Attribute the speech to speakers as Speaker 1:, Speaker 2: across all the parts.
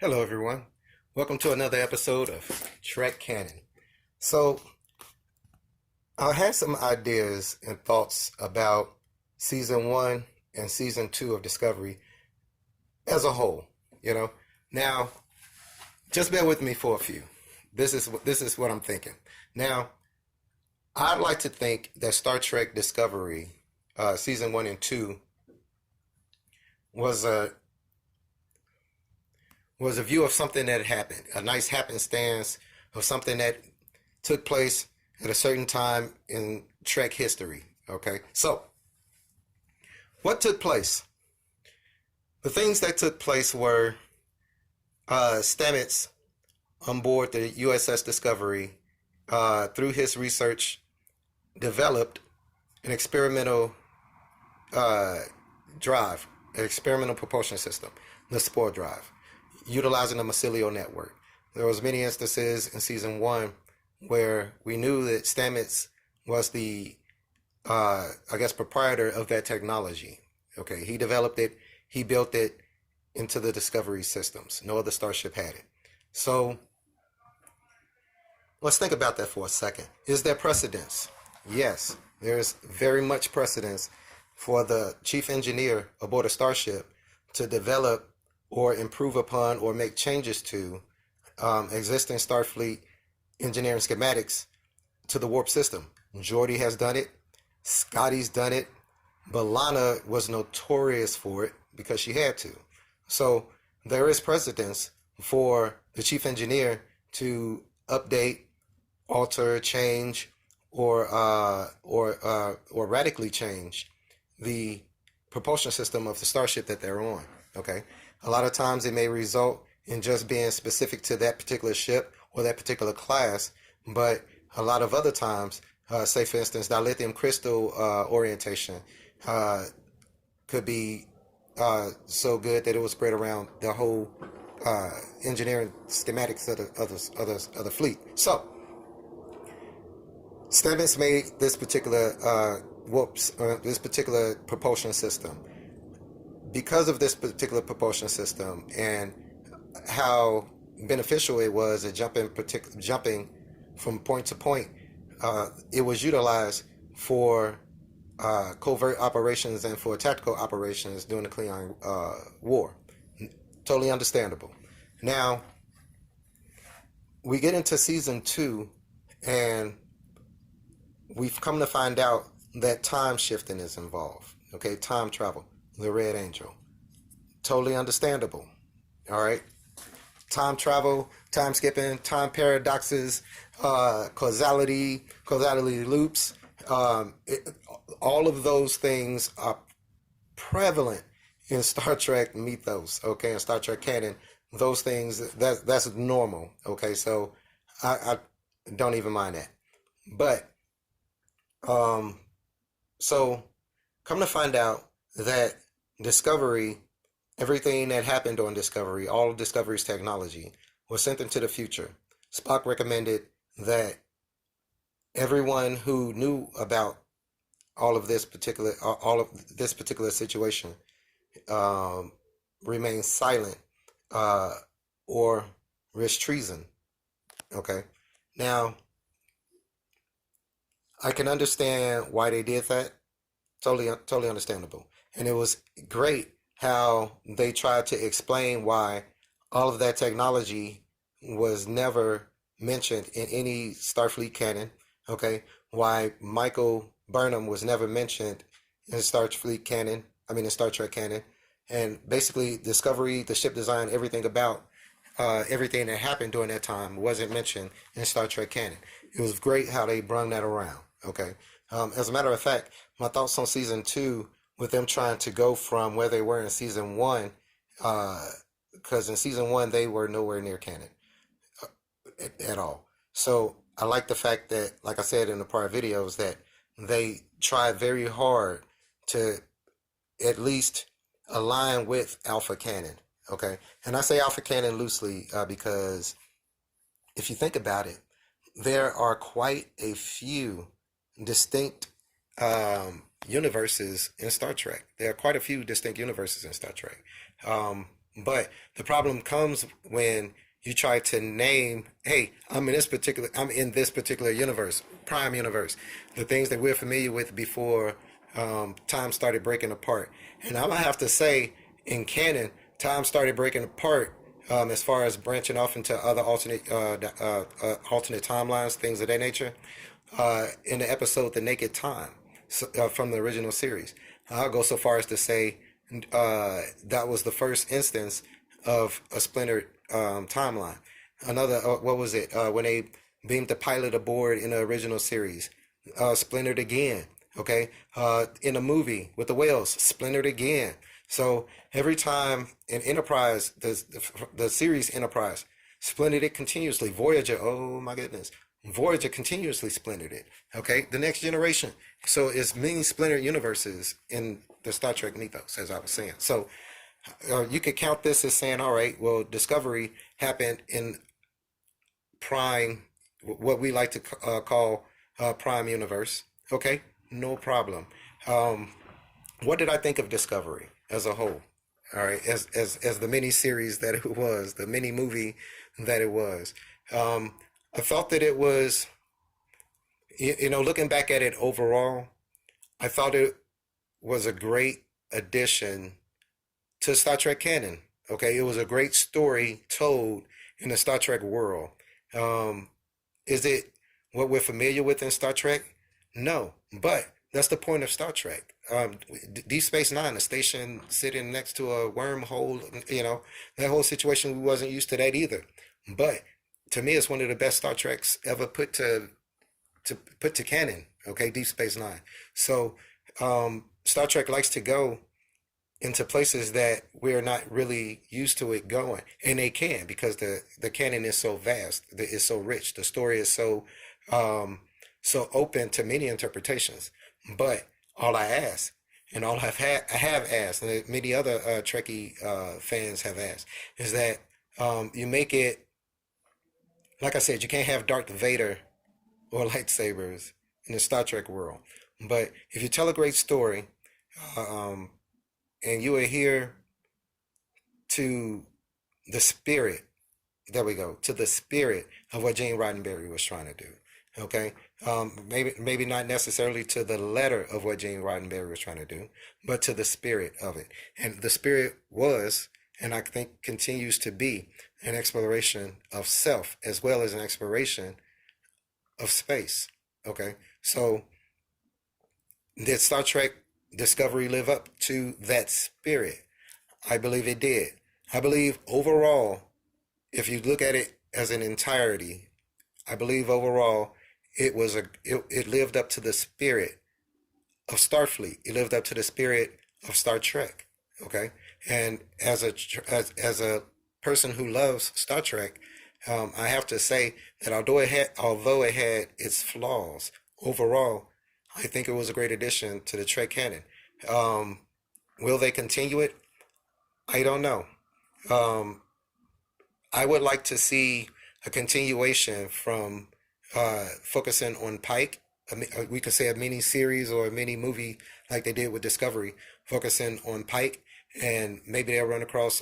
Speaker 1: Hello, everyone. Welcome to another episode of Trek Canon. So, I had some ideas and thoughts about season one and season two of Discovery as a whole. You know, now just bear with me for a few. This is what I'm thinking. Now, I'd like to think that Star Trek Discovery, season one and two, was a view of something that happened, a nice happenstance of something that took place at a certain time in Trek history. Okay, so what took place? The things that took place were Stamets on board the USS Discovery, through his research, developed an experimental uh, drive, an experimental propulsion system, the Spore drive, utilizing the mycelial network. There was many instances in season one where we knew that Stamets was the, I guess, proprietor of that technology. Okay, he developed it, he built it into the Discovery systems. No other starship had it. So let's think about that for a second. Is there precedence? Yes, there's very much precedence for the chief engineer aboard a starship to develop or improve upon or make changes to existing Starfleet engineering schematics to the warp system. Geordi has done it. Scotty's done it. B'Elanna was notorious for it because she had to. So there is precedence for the chief engineer to update, alter, change, or radically change the propulsion system of the starship that they're on. Okay, a lot of times it may result in just being specific to that particular ship or that particular class, but a lot of other times, say for instance, dilithium crystal orientation could be so good that it was spread around the whole engineering schematics of the fleet. So Stamets made this particular this particular propulsion system. Because of this particular propulsion system and how beneficial it was at jumping from point to point, it was utilized for covert operations and for tactical operations during the Klingon War. Totally understandable. Now, we get into season two, and we've come to find out that time shifting is involved. Okay, time travel, the Red Angel. Totally understandable. All right. Time travel, time skipping, time paradoxes, causality loops. All of those things are prevalent in Star Trek mythos. Okay, in Star Trek canon, those things that's normal. Okay, so I don't even mind that. But so come to find out that Discovery, everything that happened on Discovery, all of Discovery's technology, was sent into the future. Spock recommended that everyone who knew about all of this particular situation, um, remain silent, uh, or risk treason. Okay, now I can understand why they did that. Totally understandable. And it was great how they tried to explain why all of that technology was never mentioned in any Starfleet canon. Okay, why Michael Burnham was never mentioned in Starfleet canon. I mean, in Star Trek canon, and basically Discovery, the ship design, everything about everything that happened during that time wasn't mentioned in Star Trek canon. It was great how they brung that around. Okay, as a matter of fact, my thoughts on season two, with them trying to go from where they were in season one, because in season one they were nowhere near canon at all. So I like the fact that, like I said in the prior videos, that they tried very hard to at least align with Alpha Canon. Okay, and I say Alpha Canon loosely because if you think about it, there are quite a few distinct universes in Star Trek. There are quite a few distinct universes in Star Trek. But the problem comes when you try to name, hey, I'm in this particular universe, Prime Universe, the things that we're familiar with before time started breaking apart. And I'm gonna have to say, in canon, time started breaking apart as far as branching off into other alternate timelines, things of that nature. In the episode "The Naked Time" from the original series, I'll go so far as to say that was the first instance of a splintered timeline. Another, what was it? When they beamed the pilot aboard in the original series, splintered again. Okay, in a movie with the whales, splintered again. So every time in Enterprise, the series Enterprise, splintered it continuously. Voyager, oh my goodness, Voyager continuously splintered it. Okay, the Next Generation. So it's many splintered universes in the Star Trek mythos, as I was saying. So you could count this as saying, all right, well, Discovery happened in Prime, what we like to call Prime Universe. Okay, no problem. Um, what did I think of Discovery as a whole? All right, as the mini series that it was, the mini movie that it was. Um, I felt that it was, looking back at it overall, I thought it was a great addition to Star Trek canon. Okay, it was a great story told in the Star Trek world. Um, is it what we're familiar with in Star Trek? No, but that's the point of Star Trek. Deep Space Nine, a station sitting next to a wormhole, that whole situation, we wasn't used to that either. But to me, it's one of the best Star Treks ever put to canon. Okay, Deep Space Nine. So Star Trek likes to go into places that we're not really used to it going, and they can because the canon is so vast, it's so rich, the story is um, so open to many interpretations. But all I ask, and I have asked, and many other Trekkie fans have asked, is that you make it like I said, you can't have Darth Vader or lightsabers in the Star Trek world. But if you tell a great story, um, and you adhere to the spirit, there we go, to the spirit of what Gene Roddenberry was trying to do. Okay, maybe not necessarily to the letter of what Gene Roddenberry was trying to do, but to the spirit of it. And the spirit was, and I think continues to be, an exploration of self as well as an exploration of space. Okay, so did Star Trek Discovery live up to that spirit? I believe it did. I believe overall, if you look at it as an entirety, I believe overall it lived up to the spirit of Starfleet. It lived up to the spirit of Star Trek. Okay, and as a person who loves Star Trek, I have to say that although it had its flaws, overall, I think it was a great addition to the Trek canon. Um, will they continue it? I don't know. Um, I would like to see a continuation from focusing on Pike. We could say a mini series or a mini movie like they did with Discovery, focusing on Pike, and maybe they'll run across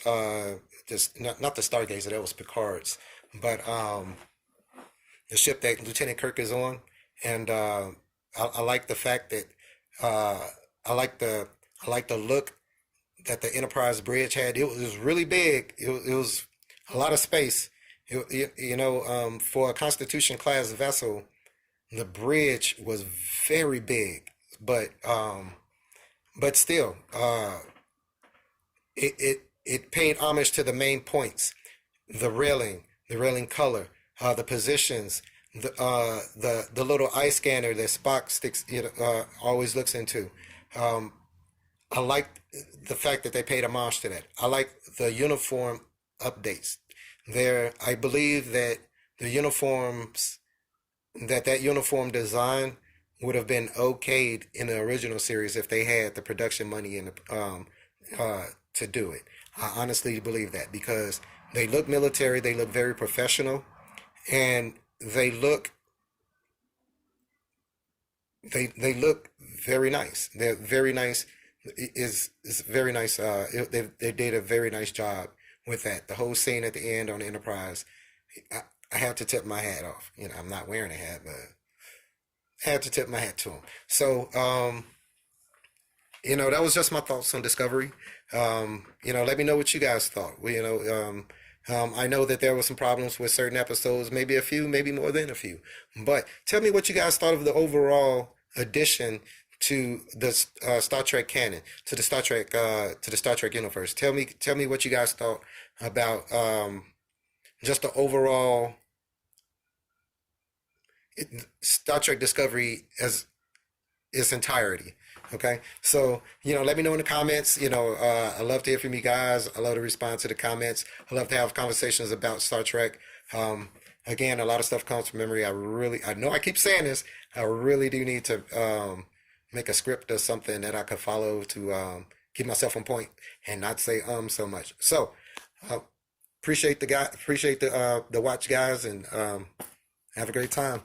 Speaker 1: just not the Stargazer, that was Picard's, but the ship that Lieutenant Kirk is on, and I like the fact that uh, I like the look that the Enterprise bridge had. It was really big. It was a lot of space. For a Constitution class vessel, the bridge was very big, but still, it paid homage to the main points: the railing color, the positions, the little eye scanner that Spock always looks into. Um, I like the fact that they paid homage to that. I like the uniform updates. I believe that the uniforms, that uniform design would have been okayed in the original series if they had the production money to do it. I honestly believe that because they look military, they look very professional, and they look very nice. They're very nice. Is very nice. They did a very nice job with that. The whole scene at the end on the Enterprise, I, I had to tip my hat off. You know, I'm not wearing a hat, but I had to tip my hat to him. So, that was just my thoughts on Discovery. Let me know what you guys thought. I know that there were some problems with certain episodes, maybe a few, maybe more than a few. But tell me what you guys thought of the overall addition to the Star Trek canon, to the Star Trek universe. Tell me what you guys thought about just the overall Star Trek Discovery as its entirety. Okay, so let me know in the comments. I love to hear from you guys. I love to respond to the comments. I love to have conversations about Star Trek. Um, Again, a lot of stuff comes from memory. I know I keep saying this. I really do need to make a script or something that I could follow to keep myself on point and not say so much. So uh, appreciate the watch, guys, and have a great time.